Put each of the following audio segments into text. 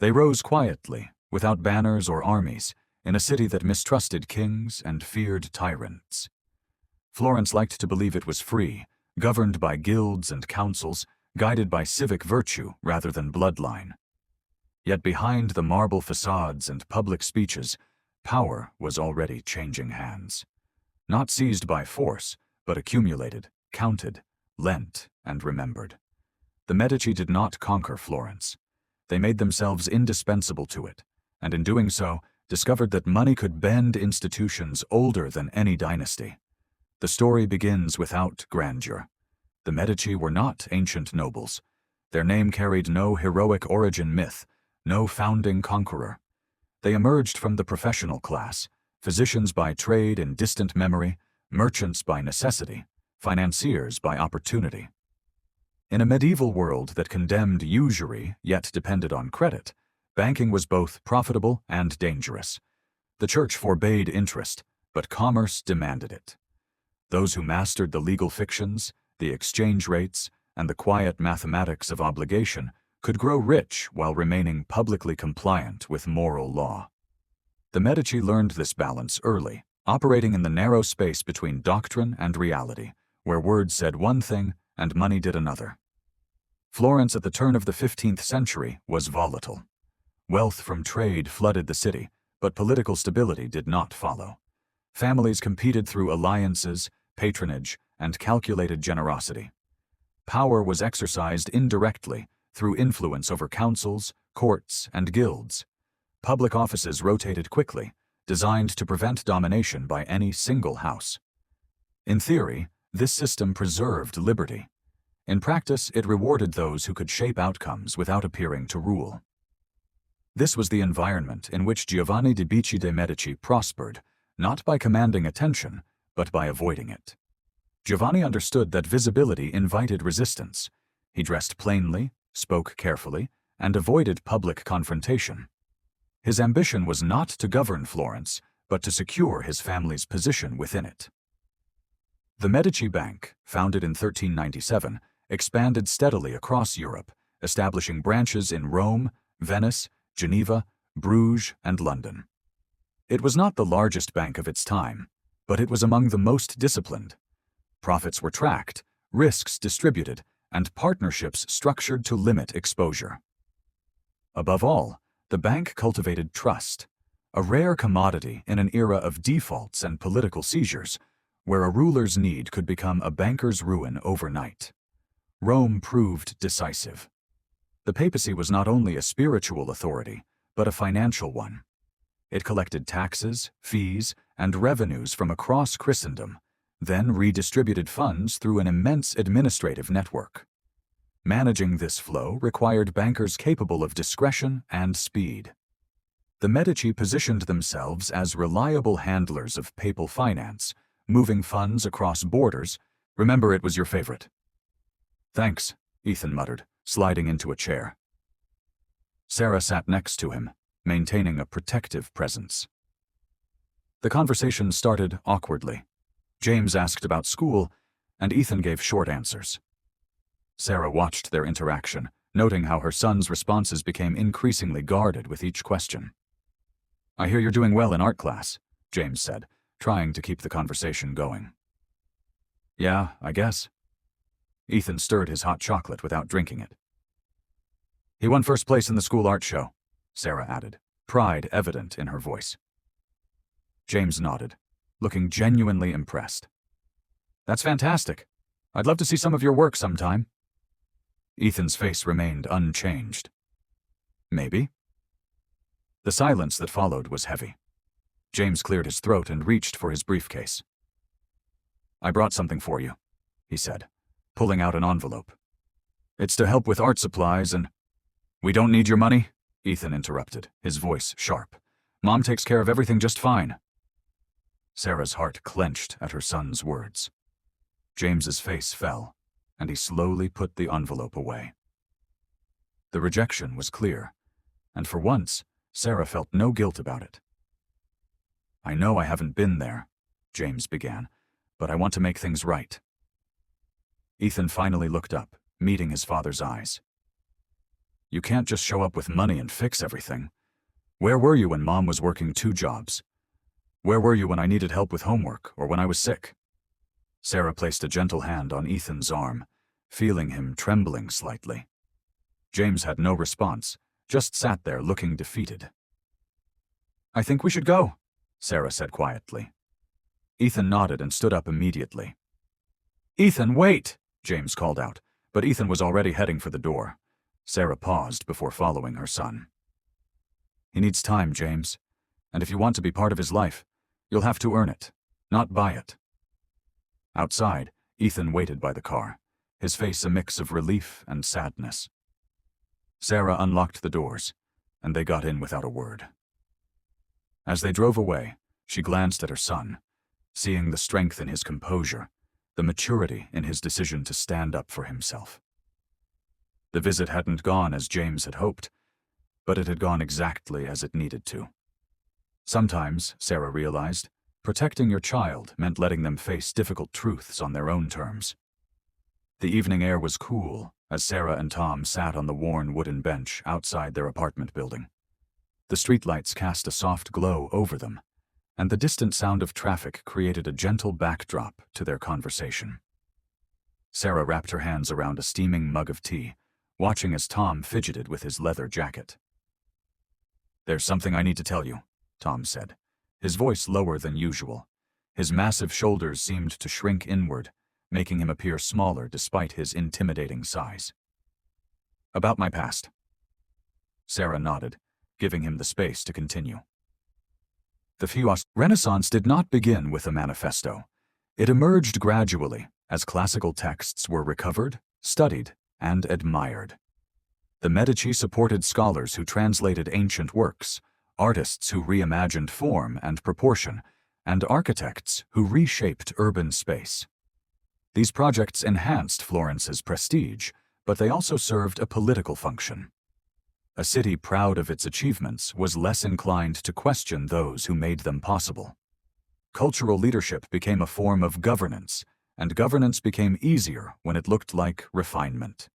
They rose quietly, without banners or armies, in a city that mistrusted kings and feared tyrants. Florence liked to believe it was free, governed by guilds and councils, guided by civic virtue rather than bloodline. Yet behind the marble facades and public speeches, power was already changing hands. Not seized by force, but accumulated, counted, lent, and remembered. The Medici did not conquer Florence. They made themselves indispensable to it, and in doing so, discovered that money could bend institutions older than any dynasty. The story begins without grandeur. The Medici were not ancient nobles. Their name carried no heroic origin myth, no founding conqueror. They emerged from the professional class, physicians by trade in distant memory, merchants by necessity, financiers by opportunity. In a medieval world that condemned usury yet depended on credit, banking was both profitable and dangerous. The church forbade interest, but commerce demanded it. Those who mastered the legal fictions, the exchange rates, and the quiet mathematics of obligation could grow rich while remaining publicly compliant with moral law. The Medici learned this balance early, operating in the narrow space between doctrine and reality, where words said one thing and money did another. Florence at the turn of the 15th century was volatile. Wealth from trade flooded the city, but political stability did not follow. Families competed through alliances, patronage, and calculated generosity. Power was exercised indirectly through influence over councils, courts, and guilds. Public offices rotated quickly, designed to prevent domination by any single house. In theory, this system preserved liberty. In practice, it rewarded those who could shape outcomes without appearing to rule. This was the environment in which Giovanni di Bicci de Medici prospered, not by commanding attention, but by avoiding it. Giovanni understood that visibility invited resistance. He dressed plainly, spoke carefully, and avoided public confrontation. His ambition was not to govern Florence, but to secure his family's position within it. The Medici Bank, founded in 1397, expanded steadily across Europe, establishing branches in Rome, Venice, Geneva, Bruges, and London. It was not the largest bank of its time, but it was among the most disciplined. Profits were tracked, risks distributed, and partnerships structured to limit exposure. Above all, the bank cultivated trust, a rare commodity in an era of defaults and political seizures, where a ruler's need could become a banker's ruin overnight. Rome proved decisive. The papacy was not only a spiritual authority, but a financial one. It collected taxes, fees, and revenues from across Christendom, then redistributed funds through an immense administrative network. Managing this flow required bankers capable of discretion and speed. The Medici positioned themselves as reliable handlers of papal finance, moving funds across borders. Remember, it was your favorite. Thanks, Ethan muttered, sliding into a chair. Sarah sat next to him, maintaining a protective presence. The conversation started awkwardly. James asked about school, and Ethan gave short answers. Sarah watched their interaction, noting how her son's responses became increasingly guarded with each question. "I hear you're doing well in art class," James said, trying to keep the conversation going. "Yeah, I guess." Ethan stirred his hot chocolate without drinking it. "He won first place in the school art show," Sarah added, pride evident in her voice. James nodded, looking genuinely impressed. "That's fantastic. I'd love to see some of your work sometime." Ethan's face remained unchanged. "Maybe." The silence that followed was heavy. James cleared his throat and reached for his briefcase. "I brought something for you," he said, pulling out an envelope. "It's to help with art supplies and—" "We don't need your money," Ethan interrupted, his voice sharp. "Mom takes care of everything just fine." Sarah's heart clenched at her son's words. James's face fell, and he slowly put the envelope away. The rejection was clear, and for once, Sarah felt no guilt about it. "I know I haven't been there," James began, "but I want to make things right." Ethan finally looked up, meeting his father's eyes. You can't just show up with money and fix everything. Where were you when Mom was working 2 jobs? Where were you when I needed help with homework or when I was sick?" Sarah placed a gentle hand on Ethan's arm, feeling him trembling slightly. James had no response, just sat there looking defeated. "I think we should go," Sarah said quietly. Ethan nodded and stood up immediately. "Ethan, wait!" James called out, but Ethan was already heading for the door. Sarah paused before following her son. "He needs time, James, and if you want to be part of his life, you'll have to earn it, not buy it." Outside, Ethan waited by the car, his face a mix of relief and sadness. Sarah unlocked the doors, and they got in without a word. As they drove away, she glanced at her son, seeing the strength in his composure, the maturity in his decision to stand up for himself. The visit hadn't gone as James had hoped, but it had gone exactly as it needed to. Sometimes, Sarah realized, protecting your child meant letting them face difficult truths on their own terms. The evening air was cool as Sarah and Tom sat on the worn wooden bench outside their apartment building. The streetlights cast a soft glow over them, and the distant sound of traffic created a gentle backdrop to their conversation. Sarah wrapped her hands around a steaming mug of tea, watching as Tom fidgeted with his leather jacket. "There's something I need to tell you," Tom said, his voice lower than usual. His massive shoulders seemed to shrink inward, making him appear smaller despite his intimidating size. "About my past." Sarah nodded, giving him the space to continue. The Fios Renaissance did not begin with a manifesto. It emerged gradually as classical texts were recovered, studied, and admired. The Medici supported scholars who translated ancient works, artists who reimagined form and proportion, and architects who reshaped urban space. These projects enhanced Florence's prestige, but they also served a political function. A city proud of its achievements was less inclined to question those who made them possible. Cultural leadership became a form of governance, and governance became easier when it looked like refinement.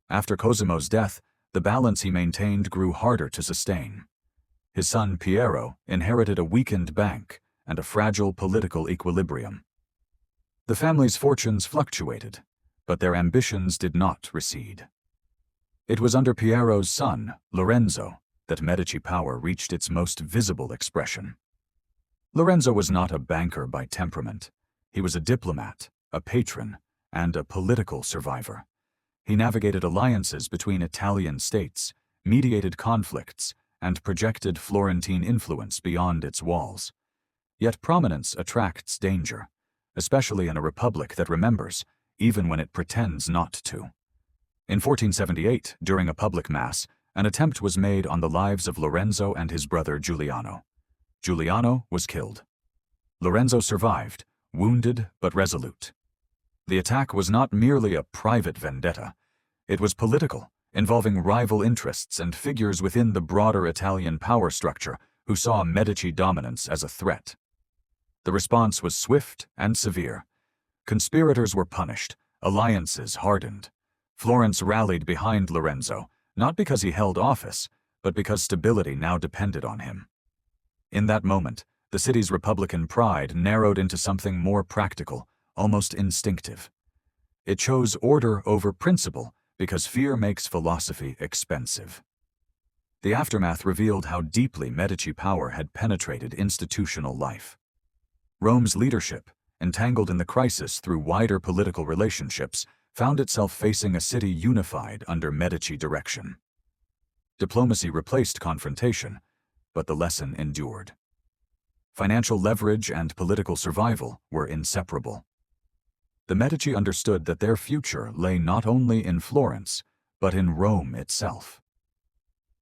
After Cosimo's death, the balance he maintained grew harder to sustain. His son Piero inherited a weakened bank and a fragile political equilibrium. The family's fortunes fluctuated, but their ambitions did not recede. It was under Piero's son, Lorenzo, that Medici power reached its most visible expression. Lorenzo was not a banker by temperament. He was a diplomat, a patron, and a political survivor. He navigated alliances between Italian states, mediated conflicts, and projected Florentine influence beyond its walls. Yet prominence attracts danger, especially in a republic that remembers, even when it pretends not to. In 1478, during a public mass, an attempt was made on the lives of Lorenzo and his brother Giuliano. Giuliano was killed. Lorenzo survived, wounded but resolute. The attack was not merely a private vendetta. It was political, involving rival interests and figures within the broader Italian power structure who saw Medici dominance as a threat. The response was swift and severe. Conspirators were punished, alliances hardened. Florence rallied behind Lorenzo, not because he held office, but because stability now depended on him. In that moment, the city's Republican pride narrowed into something more practical, almost instinctive. It chose order over principle because fear makes philosophy expensive. The aftermath revealed how deeply Medici power had penetrated institutional life. Rome's leadership, entangled in the crisis through wider political relationships, found itself facing a city unified under Medici direction. Diplomacy replaced confrontation, but the lesson endured. Financial leverage and political survival were inseparable. The Medici understood that their future lay not only in Florence, but in Rome itself.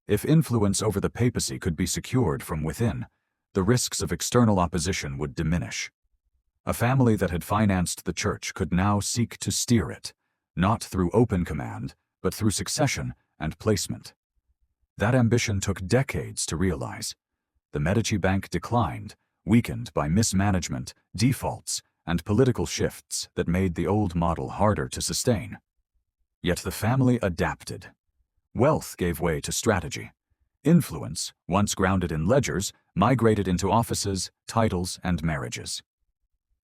If influence over the papacy could be secured from within, the risks of external opposition would diminish. A family that had financed the church could now seek to steer it, not through open command, but through succession and placement. That ambition took decades to realize. The Medici Bank declined, weakened by mismanagement, defaults, and political shifts that made the old model harder to sustain. Yet the family adapted. Wealth gave way to strategy. Influence, once grounded in ledgers, migrated into offices, titles, and marriages.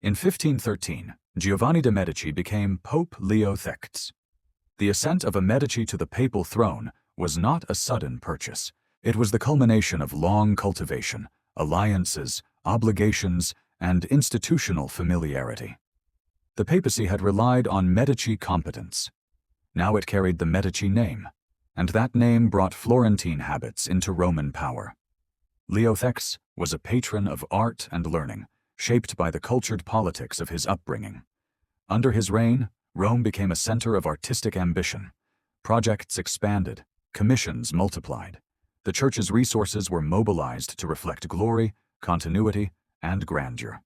In 1513, Giovanni de Medici became Pope Leo VI. The ascent of a Medici to the papal throne was not a sudden purchase. It was the culmination of long cultivation, alliances, obligations, and institutional familiarity. The papacy had relied on Medici competence. Now it carried the Medici name, and that name brought Florentine habits into Roman power. Leo VI was a patron of art and learning, shaped by the cultured politics of his upbringing. Under his reign, Rome became a center of artistic ambition. Projects expanded, commissions multiplied. The church's resources were mobilized to reflect glory, continuity, and grandeur.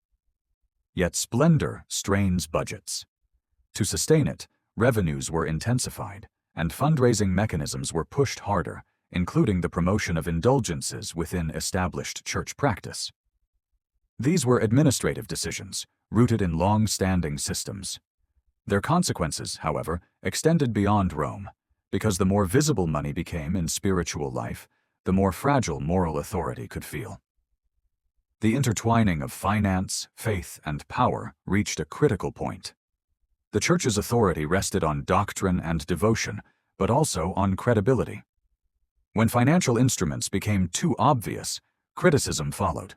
Yet splendor strains budgets. To sustain it, revenues were intensified, and fundraising mechanisms were pushed harder, including the promotion of indulgences within established church practice. These were administrative decisions, rooted in long-standing systems. Their consequences, however, extended beyond Rome, because the more visible money became in spiritual life, the more fragile moral authority could feel. The intertwining of finance, faith, and power reached a critical point. The Church's authority rested on doctrine and devotion, but also on credibility. When financial instruments became too obvious, criticism followed.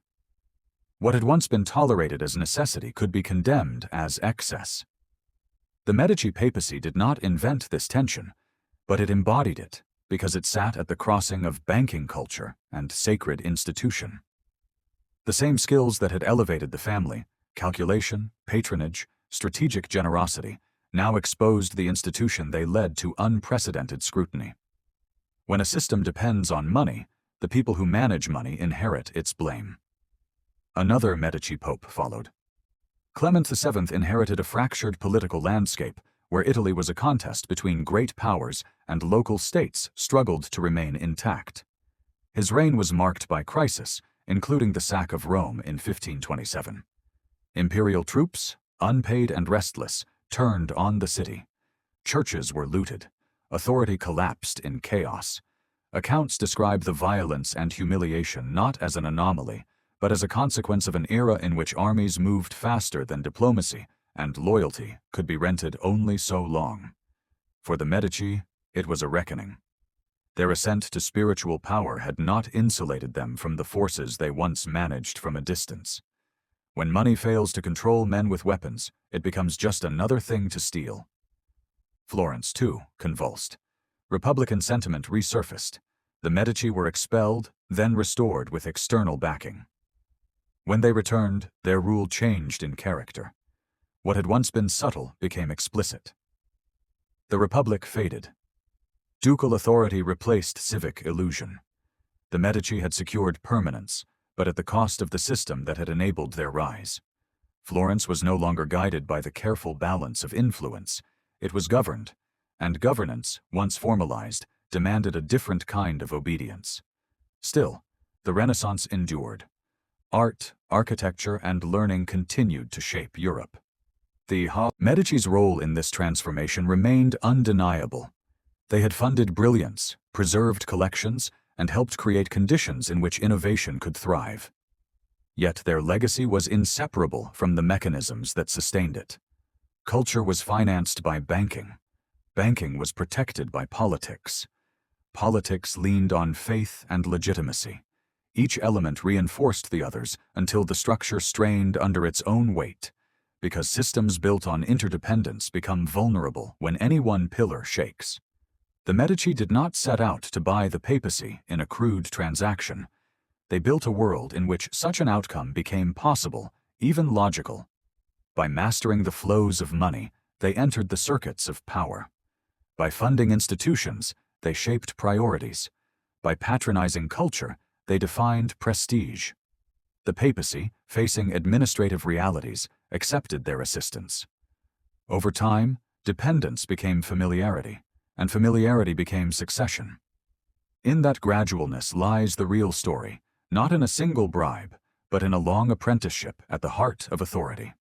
What had once been tolerated as necessity could be condemned as excess. The Medici papacy did not invent this tension, but it embodied it because it sat at the crossing of banking culture and sacred institution. The same skills that had elevated the family, calculation, patronage, strategic generosity, now exposed the institution they led to unprecedented scrutiny. When a system depends on money, the people who manage money inherit its blame. Another Medici pope followed. Clement VII inherited a fractured political landscape where Italy was a contest between great powers and local states struggled to remain intact. His reign was marked by crisis, including the sack of Rome in 1527. Imperial troops, unpaid and restless, turned on the city. Churches were looted. Authority collapsed in chaos. Accounts describe the violence and humiliation not as an anomaly, but as a consequence of an era in which armies moved faster than diplomacy, and loyalty could be rented only so long. For the Medici, it was a reckoning. Their ascent to spiritual power had not insulated them from the forces they once managed from a distance. When money fails to control men with weapons, it becomes just another thing to steal. Florence, too, convulsed. Republican sentiment resurfaced. The Medici were expelled, then restored with external backing. When they returned, their rule changed in character. What had once been subtle became explicit. The Republic faded. Ducal authority replaced civic illusion. The Medici had secured permanence, but at the cost of the system that had enabled their rise. Florence was no longer guided by the careful balance of influence. It was governed, and governance, once formalized, demanded a different kind of obedience. Still, the Renaissance endured. Art, architecture, and learning continued to shape Europe. The Medici's role in this transformation remained undeniable. They had funded brilliance, preserved collections, and helped create conditions in which innovation could thrive. Yet their legacy was inseparable from the mechanisms that sustained it. Culture was financed by banking. Banking was protected by politics. Politics leaned on faith and legitimacy. Each element reinforced the others until the structure strained under its own weight, because systems built on interdependence become vulnerable when any one pillar shakes. The Medici did not set out to buy the papacy in a crude transaction. They built a world in which such an outcome became possible, even logical. By mastering the flows of money, they entered the circuits of power. By funding institutions, they shaped priorities. By patronizing culture, they defined prestige. The papacy, facing administrative realities, accepted their assistance. Over time, dependence became familiarity, and familiarity became succession. In that gradualness lies the real story, not in a single bribe, but in a long apprenticeship at the heart of authority.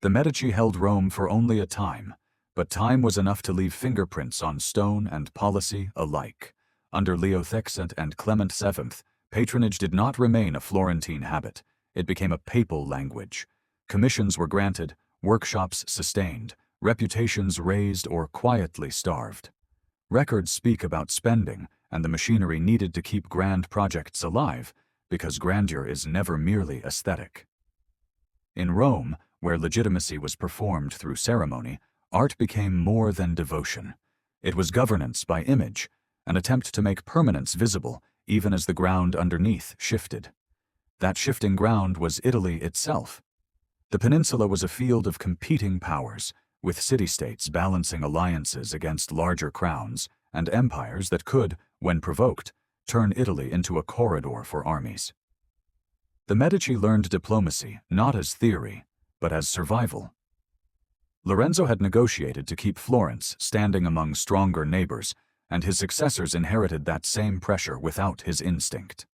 The Medici held Rome for only a time, but time was enough to leave fingerprints on stone and policy alike. Under Leo VI and Clement VII, patronage did not remain a Florentine habit. It became a papal language. Commissions were granted, workshops sustained, reputations raised or quietly starved. Records speak about spending and the machinery needed to keep grand projects alive, because grandeur is never merely aesthetic. In Rome, where legitimacy was performed through ceremony, art became more than devotion. It was governance by image, an attempt to make permanence visible even as the ground underneath shifted. That shifting ground was Italy itself. The peninsula was a field of competing powers, with city-states balancing alliances against larger crowns and empires that could, when provoked, turn Italy into a corridor for armies. The Medici learned diplomacy not as theory, but as survival. Lorenzo had negotiated to keep Florence standing among stronger neighbors, and his successors inherited that same pressure without his instinct.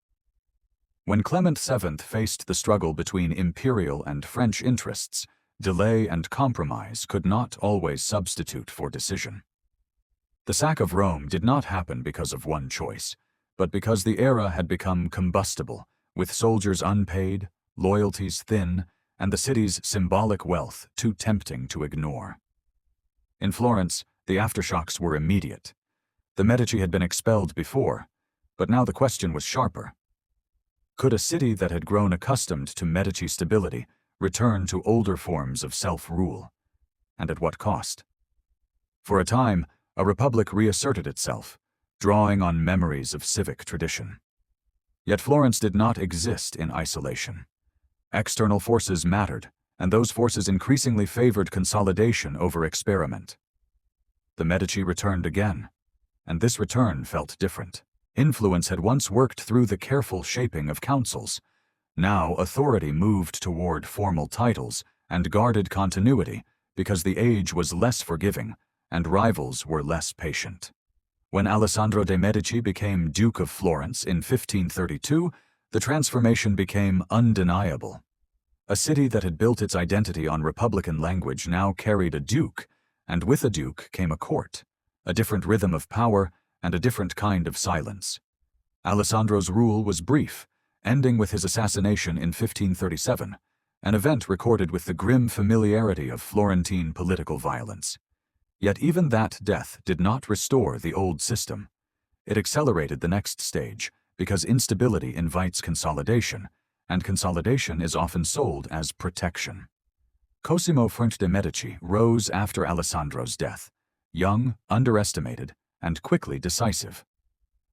When Clement VII faced the struggle between imperial and French interests, delay and compromise could not always substitute for decision. The sack of Rome did not happen because of one choice, but because the era had become combustible, with soldiers unpaid, loyalties thin, and the city's symbolic wealth too tempting to ignore. In Florence, the aftershocks were immediate. The Medici had been expelled before, but now the question was sharper. Could a city that had grown accustomed to Medici stability return to older forms of self-rule? And at what cost? For a time, a republic reasserted itself, drawing on memories of civic tradition. Yet Florence did not exist in isolation. External forces mattered, and those forces increasingly favored consolidation over experiment. The Medici returned again, and this return felt different. Influence had once worked through the careful shaping of councils. Now authority moved toward formal titles and guarded continuity because the age was less forgiving and rivals were less patient. When Alessandro de' Medici became Duke of Florence in 1532, the transformation became undeniable. A city that had built its identity on Republican language now carried a duke, and with a duke came a court, a different rhythm of power and a different kind of silence. Alessandro's rule was brief, ending with his assassination in 1537, an event recorded with the grim familiarity of Florentine political violence. Yet even that death did not restore the old system. It accelerated the next stage, because instability invites consolidation, and consolidation is often sold as protection. Cosimo de Medici rose after Alessandro's death, young, underestimated, and quickly decisive.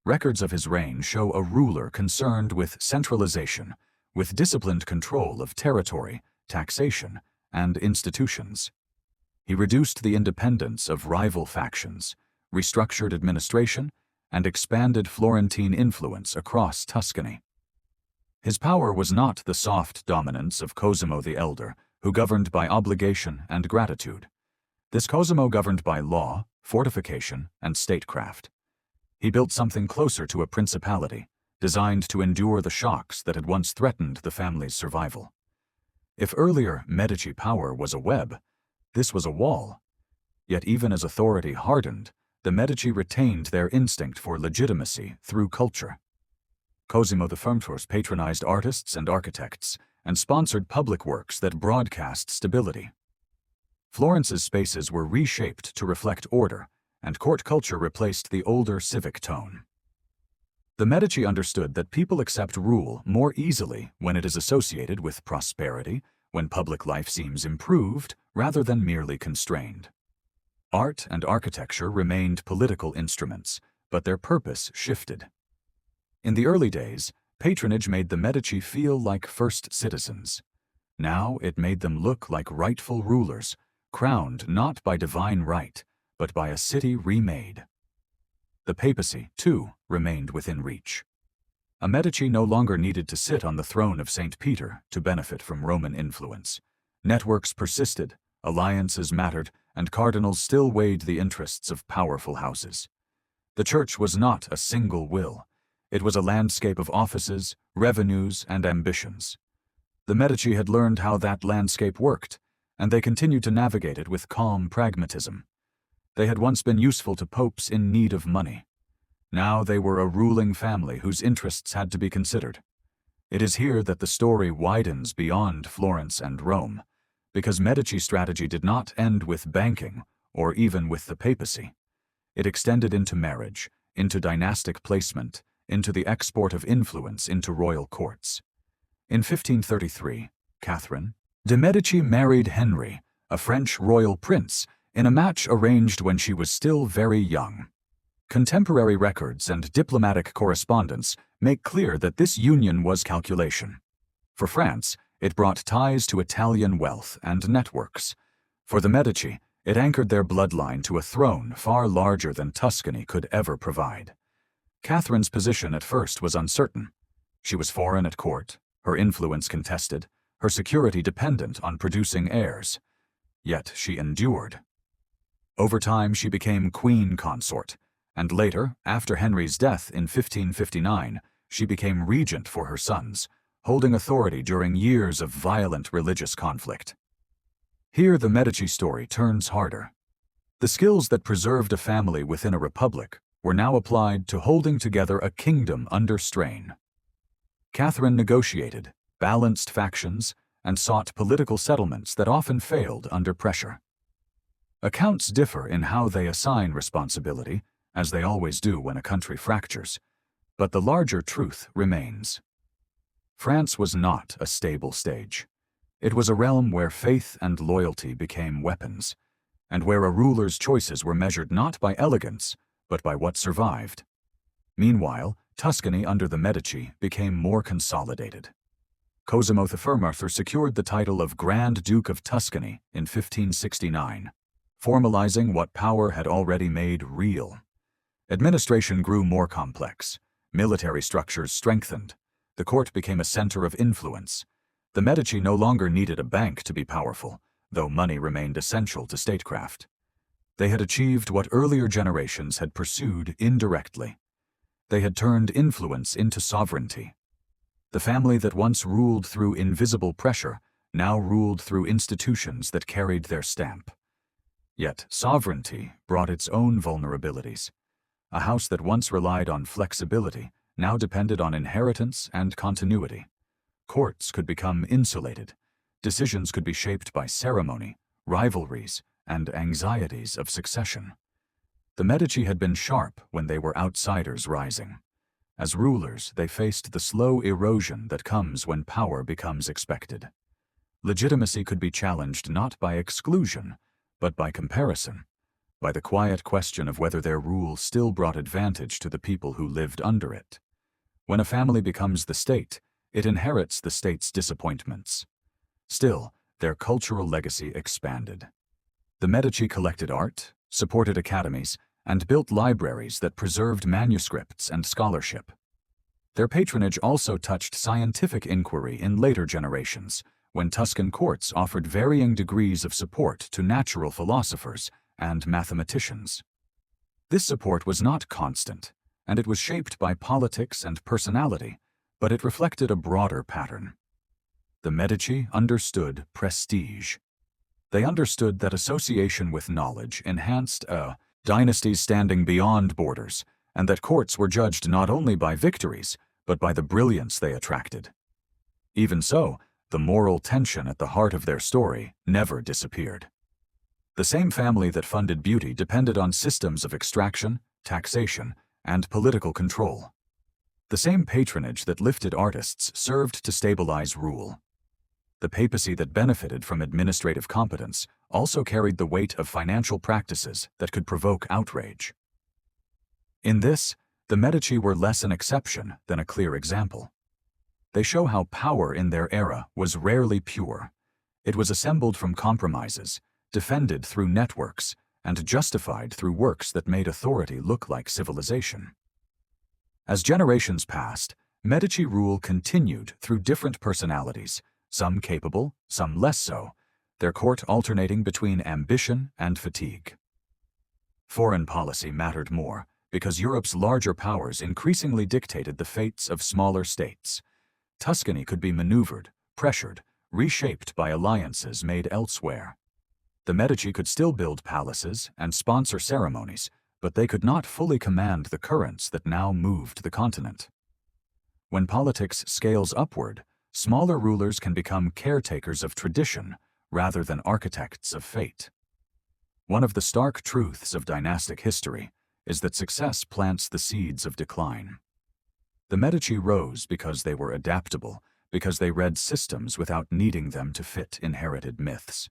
Records of his reign show a ruler concerned with centralization, with disciplined control of territory, taxation, and institutions. He reduced the independence of rival factions, restructured administration, and expanded Florentine influence across Tuscany. His power was not the soft dominance of Cosimo the Elder, who governed by obligation and gratitude. This Cosimo governed by law, fortification, and statecraft. He built something closer to a principality, designed to endure the shocks that had once threatened the family's survival. If earlier Medici power was a web, this was a wall. Yet even as authority hardened, the Medici retained their instinct for legitimacy through culture. Cosimo I patronized artists and architects, and sponsored public works that broadcast stability. Florence's spaces were reshaped to reflect order, and court culture replaced the older civic tone. The Medici understood that people accept rule more easily when it is associated with prosperity, when public life seems improved rather than merely constrained. Art and architecture remained political instruments, but their purpose shifted. In the early days, patronage made the Medici feel like first citizens. Now it made them look like rightful rulers, crowned not by divine right, but by a city remade. The papacy, too, remained within reach. A Medici no longer needed to sit on the throne of St. Peter to benefit from Roman influence. Networks persisted, alliances mattered, and cardinals still weighed the interests of powerful houses. The church was not a single will. It was a landscape of offices, revenues, and ambitions. The Medici had learned how that landscape worked, and they continued to navigate it with calm pragmatism, They had once been useful to popes in need of money. Now they were a ruling family whose interests had to be considered. It is here that the story widens beyond Florence and Rome, because Medici's strategy did not end with banking or even with the papacy. It extended into marriage, into dynastic placement, into the export of influence into royal courts. In 1533, Catherine de Medici married Henry, a French royal prince, in a match arranged when she was still very young. Contemporary records and diplomatic correspondence make clear that this union was calculation. For France, it brought ties to Italian wealth and networks. For the Medici, it anchored their bloodline to a throne far larger than Tuscany could ever provide. Catherine's position at first was uncertain. She was foreign at court, her influence contested, her security dependent on producing heirs. Yet she endured. Over time, she became queen consort, and later, after Henry's death in 1559, she became regent for her sons, holding authority during years of violent religious conflict. Here the Medici story turns harder. The skills that preserved a family within a republic were now applied to holding together a kingdom under strain. Catherine negotiated, balanced factions, and sought political settlements that often failed under pressure. Accounts differ in how they assign responsibility, as they always do when a country fractures, but the larger truth remains. France was not a stable stage. It was a realm where faith and loyalty became weapons, and where a ruler's choices were measured not by elegance, but by what survived. Meanwhile, Tuscany under the Medici became more consolidated. Cosimo I secured the title of Grand Duke of Tuscany in 1569, formalizing what power had already made real. Administration grew more complex, military structures strengthened, the court became a center of influence. The Medici no longer needed a bank to be powerful, though money remained essential to statecraft. They had achieved what earlier generations had pursued indirectly. They had turned influence into sovereignty. The family that once ruled through invisible pressure now ruled through institutions that carried their stamp. Yet sovereignty brought its own vulnerabilities. A house that once relied on flexibility now depended on inheritance and continuity. Courts could become insulated. Decisions could be shaped by ceremony, rivalries, and anxieties of succession. The Medici had been sharp when they were outsiders rising. As rulers, they faced the slow erosion that comes when power becomes expected. Legitimacy could be challenged not by exclusion, but by comparison, by the quiet question of whether their rule still brought advantage to the people who lived under it. When a family becomes the state, it inherits the state's disappointments. Still, their cultural legacy expanded. The Medici collected art, supported academies, and built libraries that preserved manuscripts and scholarship. Their patronage also touched scientific inquiry in later generations, when Tuscan courts offered varying degrees of support to natural philosophers and mathematicians. This support was not constant, and it was shaped by politics and personality, but it reflected a broader pattern. The Medici understood prestige. They understood that association with knowledge enhanced dynasties standing beyond borders, and that courts were judged not only by victories, but by the brilliance they attracted. Even so, the moral tension at the heart of their story never disappeared. The same family that funded beauty depended on systems of extraction, taxation, and political control. The same patronage that lifted artists served to stabilize rule. The papacy that benefited from administrative competence also carried the weight of financial practices that could provoke outrage. In this, the Medici were less an exception than a clear example. They show how power in their era was rarely pure. It was assembled from compromises, defended through networks, and justified through works that made authority look like civilization. As generations passed, Medici rule continued through different personalities, some capable, some less so, their court alternating between ambition and fatigue. Foreign policy mattered more because Europe's larger powers increasingly dictated the fates of smaller states. Tuscany could be maneuvered, pressured, reshaped by alliances made elsewhere. The Medici could still build palaces and sponsor ceremonies, but they could not fully command the currents that now moved the continent. When politics scales upward, smaller rulers can become caretakers of tradition rather than architects of fate. One of the stark truths of dynastic history is that success plants the seeds of decline. The Medici rose because they were adaptable, because they read systems without needing them to fit inherited myths.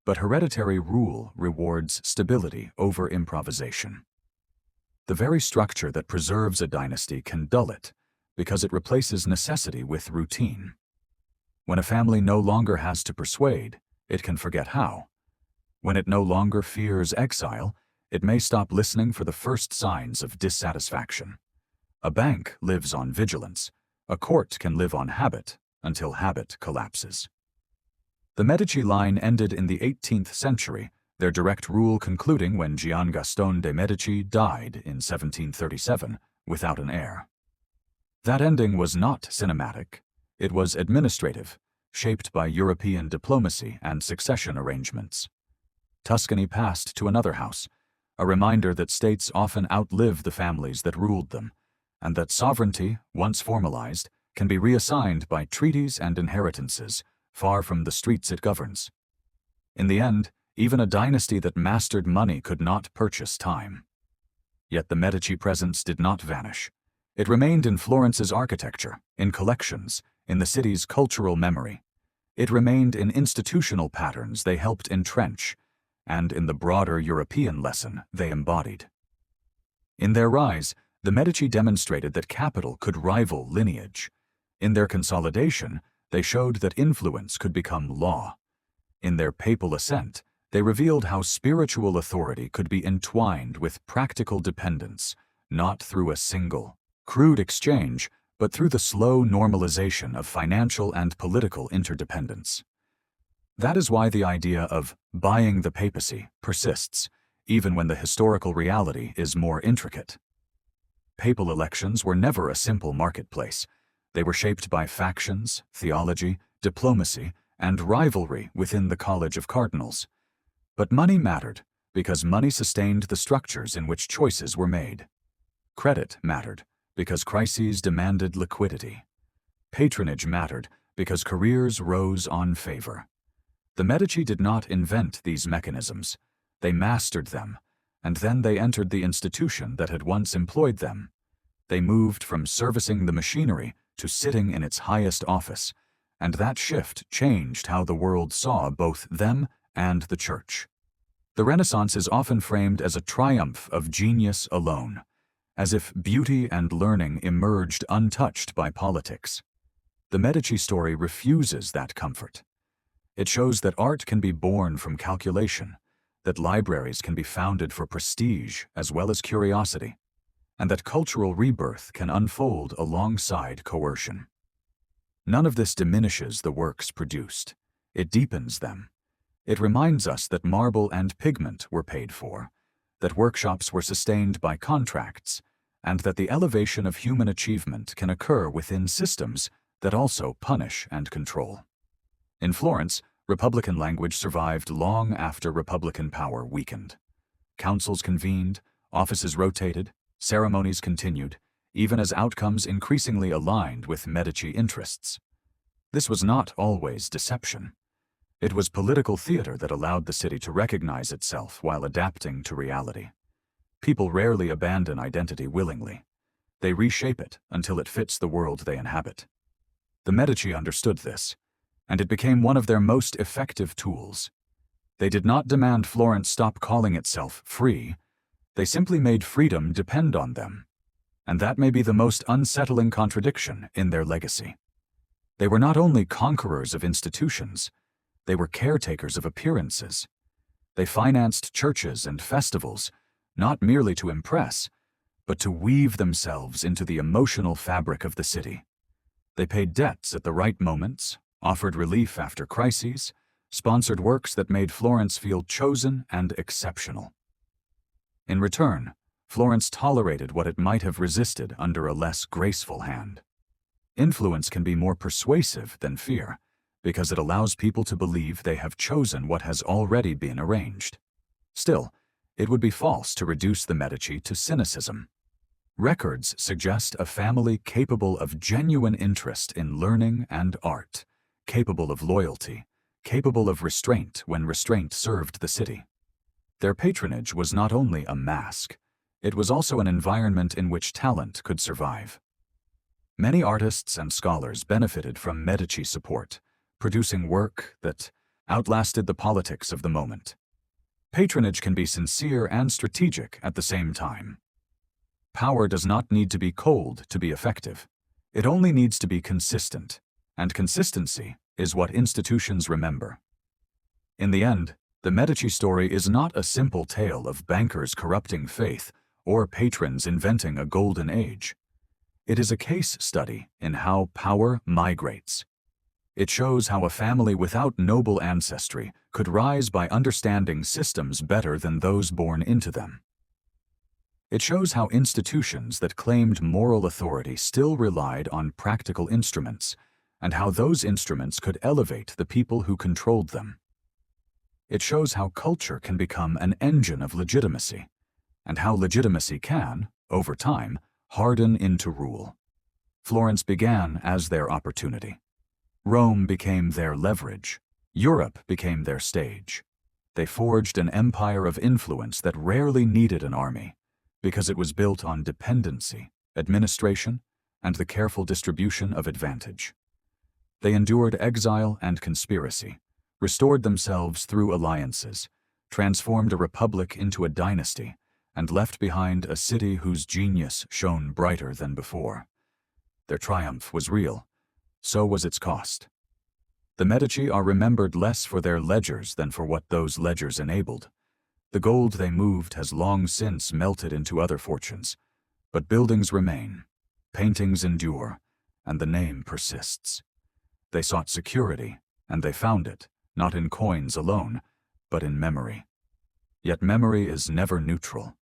But hereditary rule rewards stability over improvisation. The very structure that preserves a dynasty can dull it, because it replaces necessity with routine. When a family no longer has to persuade, it can forget how. When it no longer fears exile, it may stop listening for the first signs of dissatisfaction. A bank lives on vigilance. A court can live on habit until habit collapses. The Medici line ended in the 18th century, their direct rule concluding when Giovanni de Medici died in 1737 without an heir. That ending was not cinematic. It was administrative, shaped by European diplomacy and succession arrangements. Tuscany passed to another house, a reminder that states often outlive the families that ruled them, and that sovereignty, once formalized, can be reassigned by treaties and inheritances, far from the streets it governs. In the end, even a dynasty that mastered money could not purchase time. Yet the Medici presence did not vanish. It remained in Florence's architecture, in collections, in the city's cultural memory. It remained in institutional patterns they helped entrench, and in the broader European lesson they embodied. In their rise, the Medici demonstrated that capital could rival lineage. In their consolidation, they showed that influence could become law. In their papal ascent, they revealed how spiritual authority could be entwined with practical dependence, not through a single, crude exchange, but through the slow normalization of financial and political interdependence. That is why the idea of buying the papacy persists, even when the historical reality is more intricate. Papal elections were never a simple marketplace. They were shaped by factions, theology, diplomacy, and rivalry within the College of Cardinals. But money mattered, because money sustained the structures in which choices were made. Credit mattered, because crises demanded liquidity. Patronage mattered, because careers rose on favor. The Medici did not invent these mechanisms. They mastered them, and then they entered the institution that had once employed them. They moved from servicing the machinery to sitting in its highest office, and that shift changed how the world saw both them and the Church. The Renaissance is often framed as a triumph of genius alone, as if beauty and learning emerged untouched by politics. The Medici story refuses that comfort. It shows that art can be born from calculation, that libraries can be founded for prestige as well as curiosity, and that cultural rebirth can unfold alongside coercion. None of this diminishes the works produced. It deepens them. It reminds us that marble and pigment were paid for, that workshops were sustained by contracts, and that the elevation of human achievement can occur within systems that also punish and control. In Florence, Republican language survived long after Republican power weakened. Councils convened, offices rotated, ceremonies continued, even as outcomes increasingly aligned with Medici interests. This was not always deception. It was political theater that allowed the city to recognize itself while adapting to reality. People rarely abandon identity willingly. They reshape it until it fits the world they inhabit. The Medici understood this, and it became one of their most effective tools. They did not demand Florence stop calling itself free. They simply made freedom depend on them. And that may be the most unsettling contradiction in their legacy. They were not only conquerors of institutions, they were caretakers of appearances. They financed churches and festivals, not merely to impress, but to weave themselves into the emotional fabric of the city. They paid debts at the right moments, offered relief after crises, sponsored works that made Florence feel chosen and exceptional. In return, Florence tolerated what it might have resisted under a less graceful hand. Influence can be more persuasive than fear, because it allows people to believe they have chosen what has already been arranged. Still, it would be false to reduce the Medici to cynicism. Records suggest a family capable of genuine interest in learning and art, capable of loyalty, capable of restraint when restraint served the city. Their patronage was not only a mask, it was also an environment in which talent could survive. Many artists and scholars benefited from Medici support, producing work that outlasted the politics of the moment. Patronage can be sincere and strategic at the same time. Power does not need to be cold to be effective. It only needs to be consistent, and consistency is what institutions remember. In the end, the Medici story is not a simple tale of bankers corrupting faith or patrons inventing a golden age. It is a case study in how power migrates. It shows how a family without noble ancestry could rise by understanding systems better than those born into them. It shows how institutions that claimed moral authority still relied on practical instruments, and how those instruments could elevate the people who controlled them. It shows how culture can become an engine of legitimacy, and how legitimacy can, over time, harden into rule. Florence began as their opportunity. Rome became their leverage. Europe became their stage. They forged an empire of influence that rarely needed an army, because it was built on dependency, administration, and the careful distribution of advantage. They endured exile and conspiracy, restored themselves through alliances, transformed a republic into a dynasty, and left behind a city whose genius shone brighter than before. Their triumph was real. So was its cost. The Medici are remembered less for their ledgers than for what those ledgers enabled. The gold they moved has long since melted into other fortunes, but buildings remain, paintings endure, and the name persists. They sought security, and they found it, not in coins alone, but in memory. Yet memory is never neutral.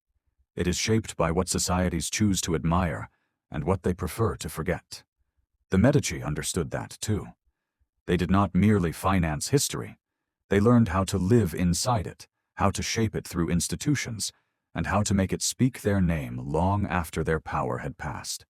It is shaped by what societies choose to admire and what they prefer to forget. The Medici understood that too. They did not merely finance history. They learned how to live inside it, how to shape it through institutions, and how to make it speak their name long after their power had passed.